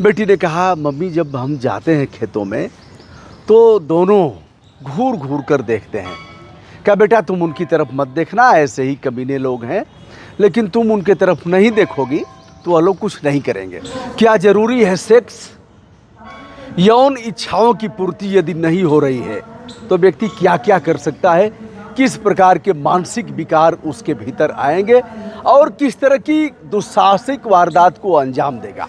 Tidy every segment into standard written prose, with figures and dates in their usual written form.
बेटी ने कहा, मम्मी जब हम जाते हैं खेतों में तो दोनों घूर घूर कर देखते हैं। क्या बेटा तुम उनकी तरफ मत देखना, ऐसे ही कमीने लोग हैं, लेकिन तुम उनके तरफ नहीं देखोगी तो वो लोग कुछ नहीं करेंगे। क्या जरूरी है सेक्स? यौन इच्छाओं की पूर्ति यदि नहीं हो रही है तो व्यक्ति क्या क्या कर सकता है, किस प्रकार के मानसिक विकार उसके भीतर आएंगे और किस तरह की दुस्साहसिक वारदात को अंजाम देगा।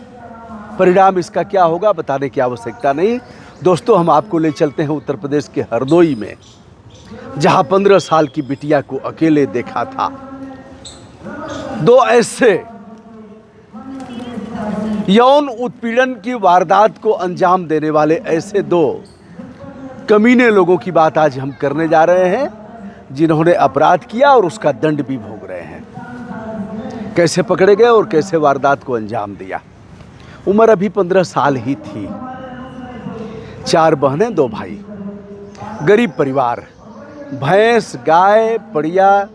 परिणाम इसका क्या होगा बताने की आवश्यकता नहीं। दोस्तों, हम आपको ले चलते हैं उत्तर प्रदेश के हरदोई में, जहां 15 साल की बिटिया को अकेले देखा था। दो ऐसे यौन उत्पीड़न की वारदात को अंजाम देने वाले ऐसे दो कमीने लोगों की बात आज हम करने जा रहे हैं, जिन्होंने अपराध किया और उसका दंड भी भोग रहे हैं। कैसे पकड़े गए और कैसे वारदात को अंजाम दिया। उम्र अभी 15 साल ही थी। 4 बहनें 2 भाई, गरीब परिवार। भैंस, गाय, पड़िया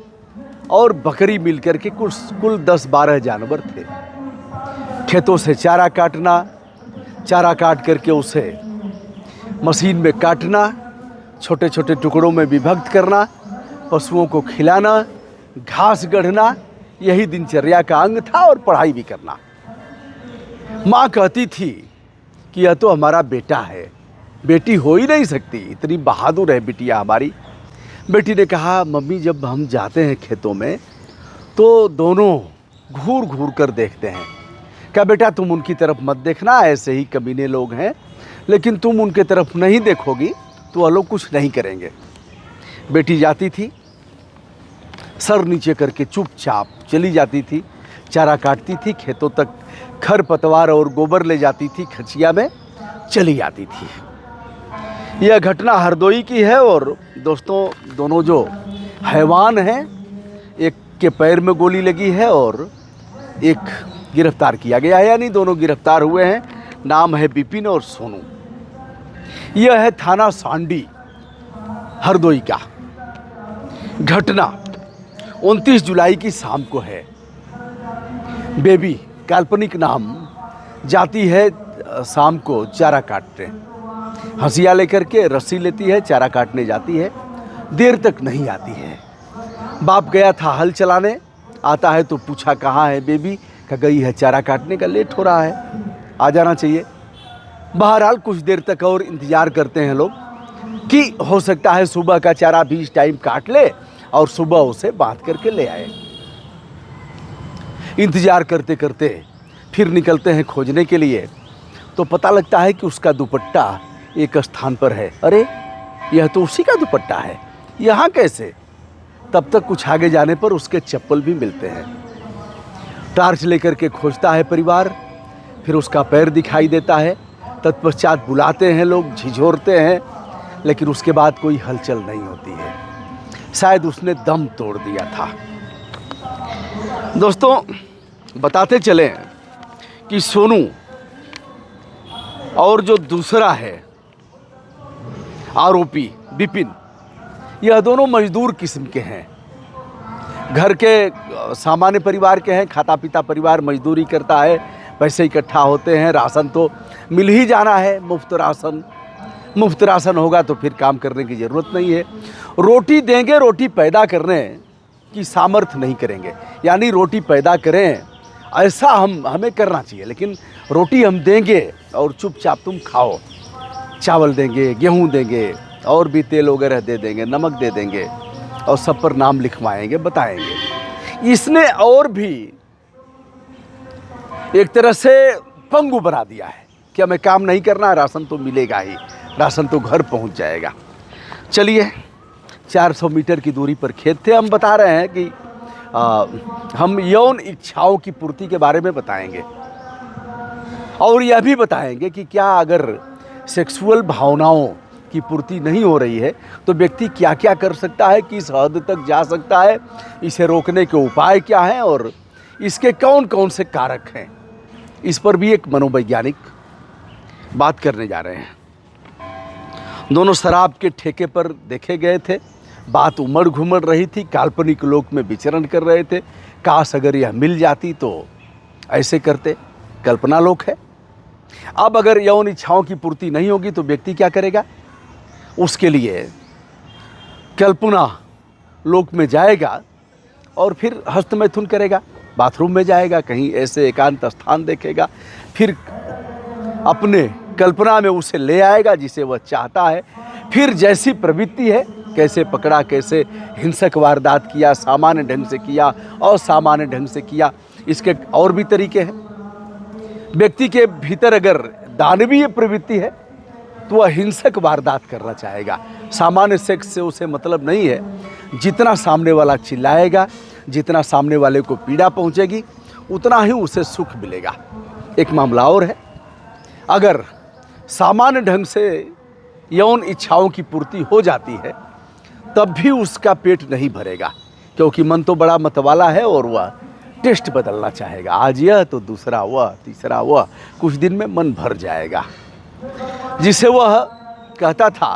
और बकरी मिलकर के कुल 10-12 जानवर थे। खेतों से चारा काटना, चारा काट करके उसे मशीन में काटना, छोटे छोटे टुकड़ों में विभक्त करना, पशुओं को खिलाना, घास गढ़ना, यही दिनचर्या का अंग था और पढ़ाई भी करना। माँ कहती थी कि यह तो हमारा बेटा है, बेटी हो ही नहीं सकती, इतनी बहादुर है बिटिया हमारी। बेटी ने कहा, मम्मी जब हम जाते हैं खेतों में तो दोनों घूर घूर कर देखते हैं। क्या बेटा तुम उनकी तरफ मत देखना, ऐसे ही कमीने लोग हैं, लेकिन तुम उनके तरफ नहीं देखोगी तो वो लोग कुछ नहीं करेंगे। बेटी जाती थी, सर नीचे करके चुपचाप चली जाती थी, चारा काटती थी, खेतों तक खर पतवार और गोबर ले जाती थी, खचिया में चली आती थी। यह घटना हरदोई की है। और दोस्तों, दोनों जो हैवान हैं, एक के पैर में गोली लगी है और एक गिरफ्तार किया गया है, यानी दोनों गिरफ्तार हुए हैं। नाम है विपिन और सोनू। यह है थाना सांडी, हरदोई का। घटना 29 जुलाई की शाम को है। बेबी, काल्पनिक नाम, जाती है शाम को चारा काटने। हंसिया लेकर के रस्सी लेती है, चारा काटने जाती है, देर तक नहीं आती है। बाप गया था हल चलाने, आता है तो पूछा कहाँ है बेबी, का गई है चारा काटने, का लेट हो रहा है, आ जाना चाहिए। बहरहाल कुछ देर तक और इंतजार करते हैं लोग कि हो सकता है सुबह का चारा भी इस टाइम काट ले और सुबह उसे बांध करके ले आए। इंतजार करते करते फिर निकलते हैं खोजने के लिए, तो पता लगता है कि उसका दुपट्टा एक स्थान पर है। अरे, यह तो उसी का दुपट्टा है, यहाँ कैसे? तब तक कुछ आगे जाने पर उसके चप्पल भी मिलते हैं। टार्च लेकर के खोजता है परिवार, फिर उसका पैर दिखाई देता है। तत्पश्चात बुलाते हैं लोग, झिझोरते हैं, लेकिन उसके बाद कोई हलचल नहीं होती है। शायद उसने दम तोड़ दिया था। दोस्तों, बताते चलें कि सोनू और जो दूसरा है आरोपी विपिन, यह दोनों मजदूर किस्म के हैं। घर के सामान्य परिवार के हैं, खाता पीता परिवार, मजदूरी करता है, पैसे इकट्ठा होते हैं, राशन तो मिल ही जाना है, मुफ्त राशन होगा तो फिर काम करने की ज़रूरत नहीं है। रोटी देंगे, रोटी पैदा करने की सामर्थ्य नहीं करेंगे, यानी रोटी पैदा करें ऐसा हमें करना चाहिए, लेकिन रोटी हम देंगे और चुपचाप तुम खाओ। चावल देंगे, गेहूँ देंगे और भी तेल वगैरह दे देंगे, नमक दे देंगे और सब पर नाम लिखवाएंगे, बताएंगे। इसने और भी एक तरह से पंगु बना दिया है कि हमें काम नहीं करना, राशन तो मिलेगा ही, राशन तो घर पहुंच जाएगा। चलिए, 400 मीटर की दूरी पर खेत थे। हम बता रहे हैं कि हम यौन इच्छाओं की पूर्ति के बारे में बताएंगे और यह भी बताएंगे कि क्या अगर सेक्सुअल भावनाओं की पूर्ति नहीं हो रही है तो व्यक्ति क्या क्या कर सकता है, किस हद तक जा सकता है, इसे रोकने के उपाय क्या हैं और इसके कौन कौन से कारक हैं। इस पर भी एक मनोवैज्ञानिक बात करने जा रहे हैं। दोनों शराब के ठेके पर देखे गए थे। बात उमड़ घुमड़ रही थी, काल्पनिक लोक में विचरण कर रहे थे। काश अगर यह मिल जाती तो ऐसे करते, कल्पना लोक है। अब अगर यौन इच्छाओं की पूर्ति नहीं होगी तो व्यक्ति क्या करेगा? उसके लिए कल्पना लोक में जाएगा और फिर हस्तमैथुन करेगा, बाथरूम में जाएगा, कहीं ऐसे एकांत स्थान देखेगा, फिर अपने कल्पना में उसे ले आएगा जिसे वह चाहता है। फिर जैसी प्रवृत्ति है, कैसे पकड़ा, कैसे हिंसक वारदात किया, सामान्य ढंग से किया, असामान्य ढंग से किया, इसके और भी तरीके हैं। व्यक्ति के भीतर अगर दानवीय प्रवृत्ति है तो वह हिंसक वारदात करना चाहेगा। सामान्य सेक्स से उसे मतलब नहीं है। जितना सामने वाला चिल्लाएगा, जितना सामने वाले को पीड़ा पहुंचेगी, उतना ही उसे सुख मिलेगा। एक मामला और है, अगर सामान्य ढंग से यौन इच्छाओं की पूर्ति हो जाती है तब भी उसका पेट नहीं भरेगा, क्योंकि मन तो बड़ा मतवाला है और वह टेस्ट बदलना चाहेगा। आज यह तो दूसरा वह, तीसरा वह, कुछ दिन में मन भर जाएगा। जिसे वह कहता था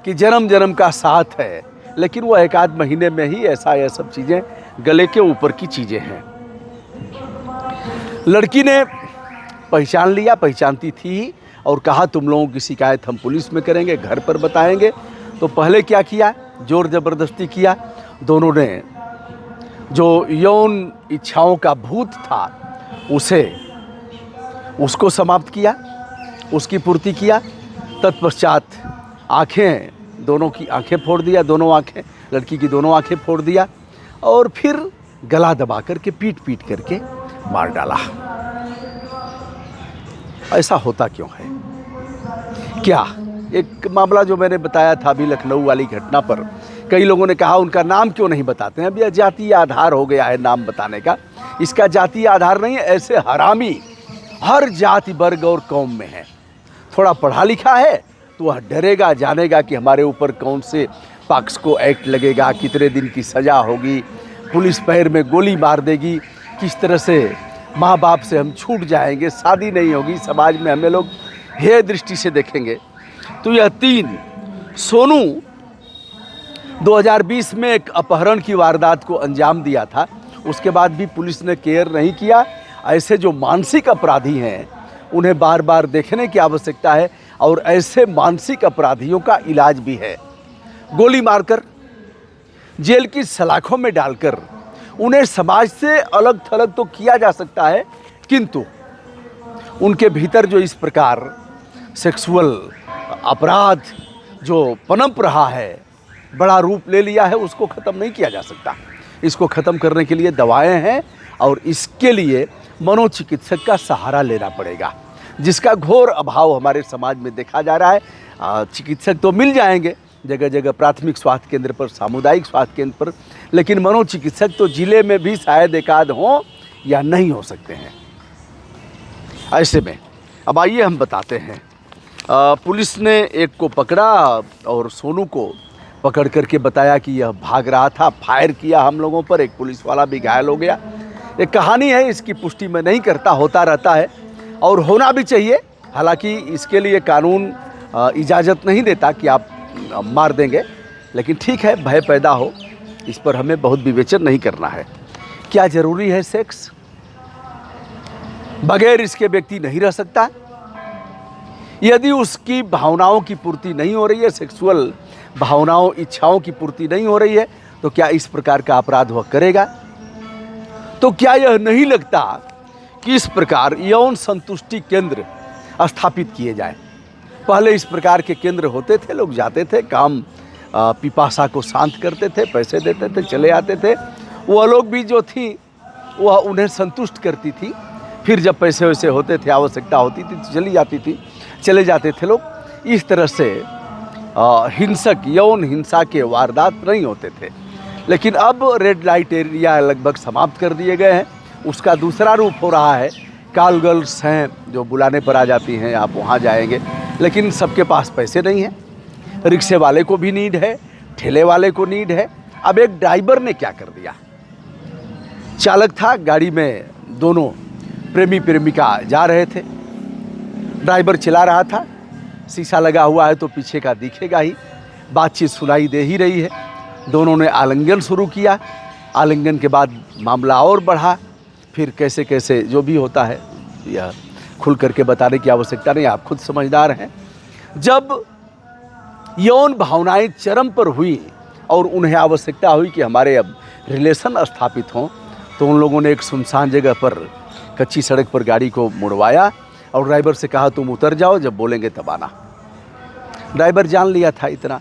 कि जन्म जन्म का साथ है, लेकिन वह एक आध महीने में ही ऐसा यह सब चीज़ें गले के ऊपर की चीज़ें हैं। लड़की ने पहचान लिया, पहचानती थी, और कहा तुम लोगों की शिकायत हम पुलिस में करेंगे, घर पर बताएंगे। तो पहले क्या किया? जोर ज़बरदस्ती किया। दोनों ने जो यौन इच्छाओं का भूत था उसको समाप्त किया, उसकी पूर्ति किया। तत्पश्चात आँखें, दोनों की आँखें फोड़ दिया, दोनों आँखें, लड़की की दोनों आँखें फोड़ दिया, और फिर गला दबा करके पीट पीट करके मार डाला। ऐसा होता क्यों है? क्या एक मामला जो मैंने बताया था अभी लखनऊ वाली घटना पर, कई लोगों ने कहा उनका नाम क्यों नहीं बताते हैं। अब यह जातीय आधार हो गया है नाम बताने का। इसका जातीय आधार नहीं है। ऐसे हरामी हर जाति वर्ग और कौम में है। थोड़ा पढ़ा लिखा है तो वह डरेगा, जानेगा कि हमारे ऊपर कौन से पॉक्सो एक्ट लगेगा, कितने दिन की सज़ा होगी, पुलिस पैर में गोली मार देगी, किस तरह से माँ बाप से हम छूट जाएंगे, शादी नहीं होगी, समाज में हमें लोग हेय दृष्टि से देखेंगे। तो यह तीन, सोनू 2020 में एक अपहरण की वारदात को अंजाम दिया था, उसके बाद भी पुलिस ने केयर नहीं किया। ऐसे जो मानसिक अपराधी हैं उन्हें बार बार देखने की आवश्यकता है, और ऐसे मानसिक अपराधियों का इलाज भी है। गोली मारकर, जेल की सलाखों में डालकर उन्हें समाज से अलग थलग तो किया जा सकता है, किंतु उनके भीतर जो इस प्रकार सेक्सुअल अपराध जो पनप रहा है, बड़ा रूप ले लिया है, उसको ख़त्म नहीं किया जा सकता। इसको ख़त्म करने के लिए दवाएं हैं, और इसके लिए मनोचिकित्सक का सहारा लेना पड़ेगा, जिसका घोर अभाव हमारे समाज में देखा जा रहा है। चिकित्सक तो मिल जाएंगे जगह जगह, प्राथमिक स्वास्थ्य केंद्र पर, सामुदायिक स्वास्थ्य केंद्र पर, लेकिन मनोचिकित्सक तो जिले में भी शायद एक आध हों या नहीं हो सकते हैं। ऐसे में अब आइए हम बताते हैं। पुलिस ने एक को पकड़ा और सोनू को पकड़ करके बताया कि यह भाग रहा था, फायर किया हम लोगों पर, एक पुलिस वाला भी घायल हो गया। एक कहानी है, इसकी पुष्टि मैं नहीं करता, होता रहता है और होना भी चाहिए। हालांकि इसके लिए कानून इजाज़त नहीं देता कि आप मार देंगे, लेकिन ठीक है, भय पैदा हो, इस पर हमें बहुत विवेचन नहीं करना है। क्या ज़रूरी है सेक्स? बगैर इसके व्यक्ति नहीं रह सकता। यदि उसकी भावनाओं की पूर्ति नहीं हो रही है, सेक्सुअल भावनाओं, इच्छाओं की पूर्ति नहीं हो रही है, तो क्या इस प्रकार का अपराध वह करेगा? तो क्या यह नहीं लगता कि इस प्रकार यौन संतुष्टि केंद्र स्थापित किए जाए? पहले इस प्रकार के केंद्र होते थे, लोग जाते थे, काम पिपासा को शांत करते थे, पैसे देते थे, चले आते थे। वह लोग भी जो थी वह उन्हें संतुष्ट करती थी। फिर जब पैसे वैसे होते थे, आवश्यकता होती थी तो चली जाती थी, चले जाते थे लोग। इस तरह से हिंसक, यौन हिंसा के वारदात नहीं होते थे। लेकिन अब रेड लाइट एरिया लगभग समाप्त कर दिए गए हैं। उसका दूसरा रूप हो रहा है, कॉल गर्ल्स हैं जो बुलाने पर आ जाती हैं, आप वहाँ जाएंगे, लेकिन सबके पास पैसे नहीं हैं। रिक्शे वाले को भी नीड है, ठेले वाले को नीड है। अब एक ड्राइवर ने क्या कर दिया, चालक था, गाड़ी में दोनों प्रेमी प्रेमिका जा रहे थे, ड्राइवर चला रहा था, शीशा लगा हुआ है तो पीछे का दिखेगा ही, बातचीत सुनाई दे ही रही है। दोनों ने आलिंगन शुरू किया, आलिंगन के बाद मामला और बढ़ा, फिर कैसे कैसे जो भी होता है, यह खुल करके बताने की आवश्यकता नहीं, आप खुद समझदार हैं। जब यौन भावनाएं चरम पर हुई और उन्हें आवश्यकता हुई कि हमारे अब रिलेशन स्थापित हों, तो उन लोगों ने एक सुनसान जगह पर कच्ची सड़क पर गाड़ी को मुड़वाया और ड्राइवर से कहा तुम उतर जाओ, जब बोलेंगे तब आना। ड्राइवर जान लिया था इतना,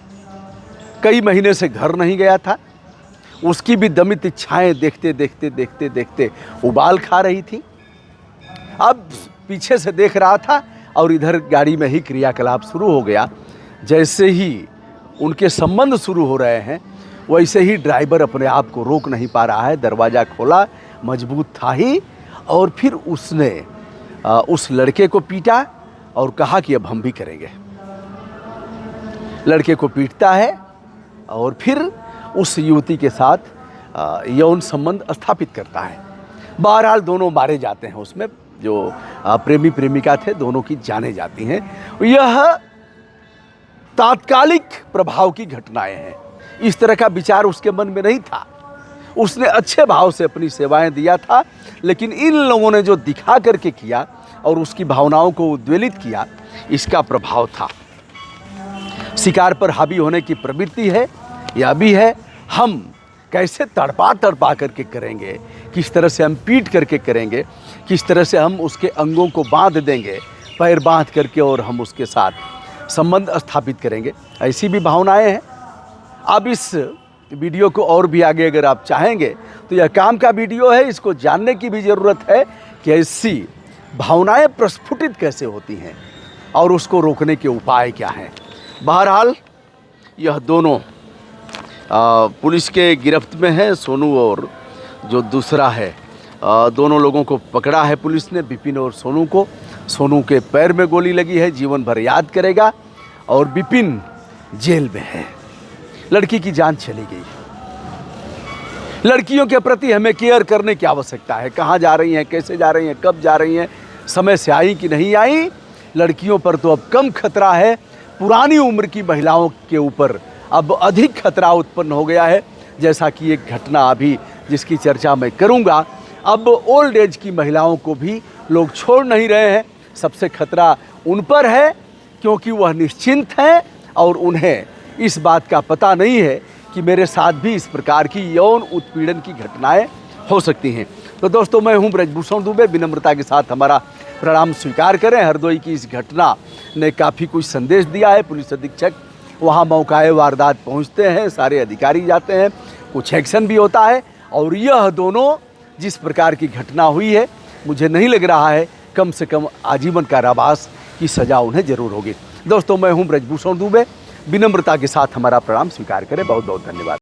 कई महीने से घर नहीं गया था, उसकी भी दमित इच्छाएं देखते देखते देखते देखते उबाल खा रही थी। अब पीछे से देख रहा था और इधर गाड़ी में ही क्रियाकलाप शुरू हो गया। जैसे ही उनके संबंध शुरू हो रहे हैं वैसे ही ड्राइवर अपने आप को रोक नहीं पा रहा है, दरवाज़ा खोला, मजबूत था ही, और फिर उसने उस लड़के को पीटा और कहा कि अब हम भी करेंगे। लड़के को पीटता है और फिर उस युवती के साथ यौन संबंध स्थापित करता है। बहरहाल दोनों मारे जाते हैं, उसमें जो प्रेमी प्रेमिका थे दोनों की जाने जाती हैं। यह तात्कालिक प्रभाव की घटनाएं हैं। इस तरह का विचार उसके मन में नहीं था, उसने अच्छे भाव से अपनी सेवाएं दिया था, लेकिन इन लोगों ने जो दिखा करके किया और उसकी भावनाओं को उद्वेलित किया, इसका प्रभाव था। शिकार पर हावी होने की प्रवृत्ति है, यह भी है। हम कैसे तड़पा तड़पा करके करेंगे, किस तरह से हम पीट करके करेंगे, किस तरह से हम उसके अंगों को बांध देंगे, पैर बांध करके, और हम उसके साथ संबंध स्थापित करेंगे, ऐसी भी भावनाएं हैं। अब इस वीडियो को और भी आगे अगर आप चाहेंगे तो यह काम का वीडियो है, इसको जानने की भी ज़रूरत है कि ऐसी भावनाएं प्रस्फुटित कैसे होती हैं और उसको रोकने के उपाय क्या हैं। बहरहाल यह दोनों पुलिस के गिरफ्त में है, सोनू और जो दूसरा है। दोनों लोगों को पकड़ा है पुलिस ने, विपिन और सोनू को। सोनू के पैर में गोली लगी है, जीवन भर याद करेगा, और विपिन जेल में है। लड़की की जान चली गई। लड़कियों के प्रति हमें केयर करने की आवश्यकता है। कहाँ जा रही हैं, कैसे जा रही हैं, कब जा रही हैं, समय से आई कि नहीं आई। लड़कियों पर तो अब कम खतरा है, पुरानी उम्र की महिलाओं के ऊपर अब अधिक खतरा उत्पन्न हो गया है। जैसा कि एक घटना अभी जिसकी चर्चा मैं करूंगा, अब ओल्ड एज की महिलाओं को भी लोग छोड़ नहीं रहे हैं। सबसे खतरा उन पर है, क्योंकि वह निश्चिंत हैं और उन्हें इस बात का पता नहीं है कि मेरे साथ भी इस प्रकार की यौन उत्पीड़न की घटनाएं हो सकती हैं। तो दोस्तों, मैं हूं ब्रजभूषण दुबे, विनम्रता के साथ हमारा प्रणाम स्वीकार करें। हरदोई की इस घटना ने काफ़ी कुछ संदेश दिया है। पुलिस अधीक्षक वहाँ मौकाए वारदात पहुँचते हैं, सारे अधिकारी जाते हैं, कुछ एक्शन भी होता है, और यह दोनों जिस प्रकार की घटना हुई है, मुझे नहीं लग रहा है कम से कम आजीवन कारावास की सज़ा उन्हें ज़रूर होगी। दोस्तों, मैं हूं ब्रजभूषण दुबे, विनम्रता के साथ हमारा प्रणाम स्वीकार करें। बहुत बहुत धन्यवाद।